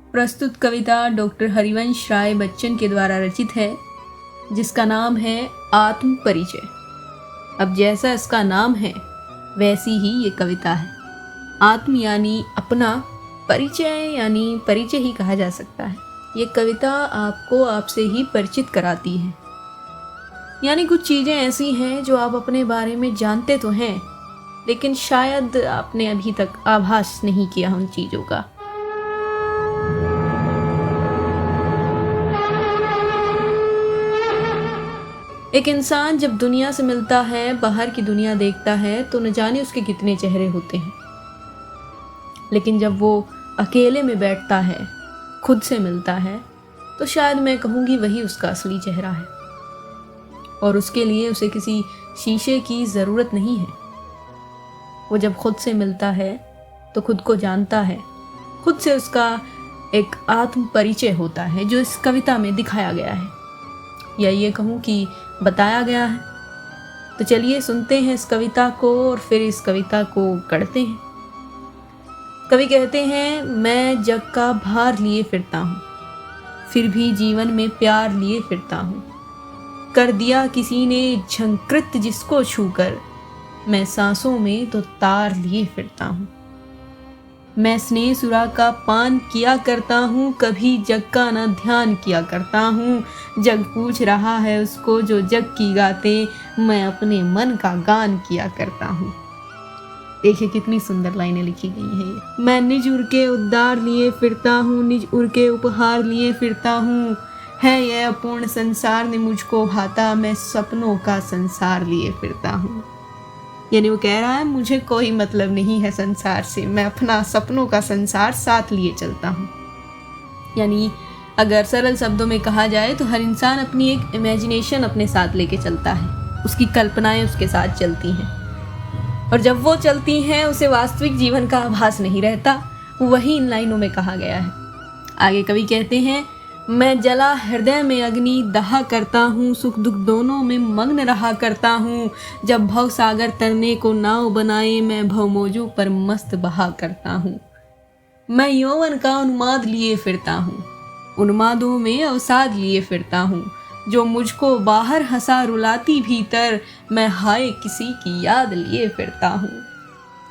प्रस्तुत कविता डॉक्टर हरिवंश राय बच्चन के द्वारा रचित है, जिसका नाम है आत्म परिचय। अब जैसा इसका नाम है वैसी ही ये कविता है। आत्म यानी अपना, परिचय यानी परिचय ही कहा जा सकता है। ये कविता आपको आपसे ही परिचित कराती है। यानी कुछ चीज़ें ऐसी हैं जो आप अपने बारे में जानते तो हैं, लेकिन शायद आपने अभी तक आभास नहीं किया उन चीज़ों का। एक इंसान जब दुनिया से मिलता है, बाहर की दुनिया देखता है, तो न जाने उसके कितने चेहरे होते हैं। लेकिन जब वो अकेले में बैठता है, खुद से मिलता है, तो शायद मैं कहूँगी वही उसका असली चेहरा है। और उसके लिए उसे किसी शीशे की ज़रूरत नहीं है। वो जब खुद से मिलता है तो खुद को जानता है। खुद से उसका एक आत्म परिचय होता है, जो इस कविता में दिखाया गया है, या ये कहूँ कि बताया गया है। तो चलिए सुनते हैं इस कविता को और फिर इस कविता को गढ़ते हैं। कवि कहते हैं, मैं जग का भार लिए फिरता हूँ, फिर भी जीवन में प्यार लिए फिरता हूँ। कर दिया किसी ने झंकृत जिसको छूकर, मैं सांसों में तो तार लिए फिरता हूँ। मैं स्नेह सुरा का पान किया करता हूँ, कभी जग का ना ध्यान किया करता हूँ। जग पूछ रहा है उसको जो जग की गाते, मैं अपने मन का गान किया करता हूँ। देखिए कितनी सुंदर लाइनें लिखी गई हैं ये। मैं निज उर के उद्धार लिए फिरता हूँ, निज उर के उपहार लिए फिरता हूँ। है यह अपूर्ण संसार ने मुझको भाता, मैं सपनों का संसार लिए फिरता हूँ। यानी वो कह रहा है, मुझे कोई मतलब नहीं है संसार से, मैं अपना सपनों का संसार साथ लिए चलता हूँ। यानी अगर सरल शब्दों में कहा जाए तो हर इंसान अपनी एक इमेजिनेशन अपने साथ लेके चलता है। उसकी कल्पनाएं उसके साथ चलती हैं, और जब वो चलती हैं उसे वास्तविक जीवन का आभास नहीं रहता। वही इन लाइनों में कहा गया है। आगे कवि कहते हैं, मैं जला हृदय में अग्नि दहा करता हूँ, सुख दुख दोनों में मग्न रहा करता हूँ। जब भव सागर तरने को नाव बनाए, मैं भवमोजों पर मस्त बहा करता हूँ। मैं यौवन का उन्माद लिए फिरता हूँ, उन्मादों में अवसाद लिए फिरता हूँ। जो मुझको बाहर हंसा रुलाती भीतर, मैं हाय किसी की याद लिए फिरता हूँ।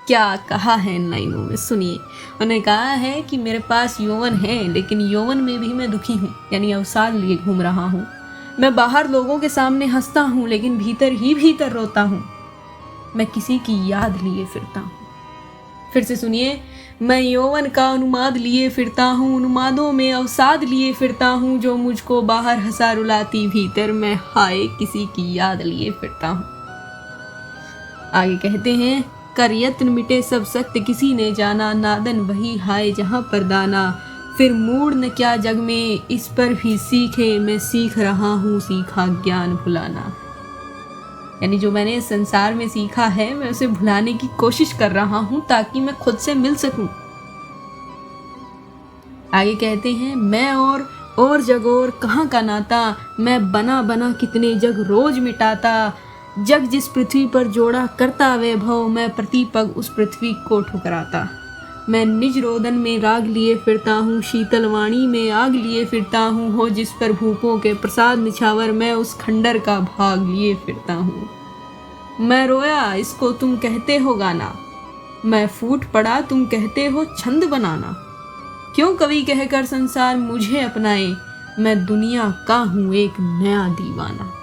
क्या कहा है इन लाइनों में, सुनिए। उन्होंने कहा है कि मेरे पास यौवन है, लेकिन यौवन में भी मैं दुखी हूँ, यानी अवसाद लिए घूम रहा हूँ। मैं बाहर लोगों के सामने हंसता हूँ, लेकिन भीतर ही भीतर रोता हूँ। मैं किसी की याद लिए फिरता हूँ। फिर से सुनिए। मैं यौवन का उन्माद लिए फिरता हूँ, उन्मादों में अवसाद लिए फिरता हूँ। जो मुझको बाहर हंसा रुलाती भीतर, मैं हाय किसी की याद लिए फिरता हूँ। आगे कहते हैं, कर यत्न मिटे सब सत्य किसी ने जाना, नादन वही हाय जहाँ पर दाना। फिर मूड न क्या जग में इस पर भी सीखे, मैं सीख रहा हूँ सीखा ज्ञान भुलाना। यानी जो मैंने इस संसार में सीखा है, मैं उसे भुलाने की कोशिश कर रहा हूँ ताकि मैं खुद से मिल सकूं। आगे कहते हैं, मैं और जग और कहाँ का नाता, मैं बना बना कितने जग रोज मिटाता। जग जिस पृथ्वी पर जोड़ा करता वैभव, मैं प्रतिपग उस पृथ्वी को ठुकराता। मैं निज रोदन में राग लिए फिरता हूँ, शीतल वाणी में आग लिए फिरता हूँ। हो जिस पर भूपों के प्रसाद निछावर, मैं उस खंडर का भाग लिए फिरता हूँ। मैं रोया इसको तुम कहते हो गाना, मैं फूट पड़ा तुम कहते हो छंद बनाना। क्यों कवि कहकर संसार मुझे अपनाए, मैं दुनिया का हूँ एक नया दीवाना।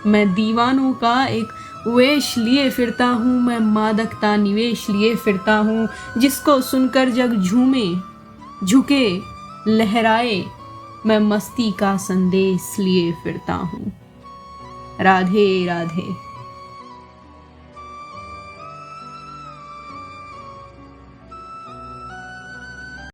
मैं दीवानों का एक वेश लिए फिरता हूँ, मैं मादकता निवेश लिए फिरता हूँ। जिसको सुनकर जग झूमे झुके लहराए, मैं मस्ती का संदेश लिए फिरता हूँ। राधे राधे।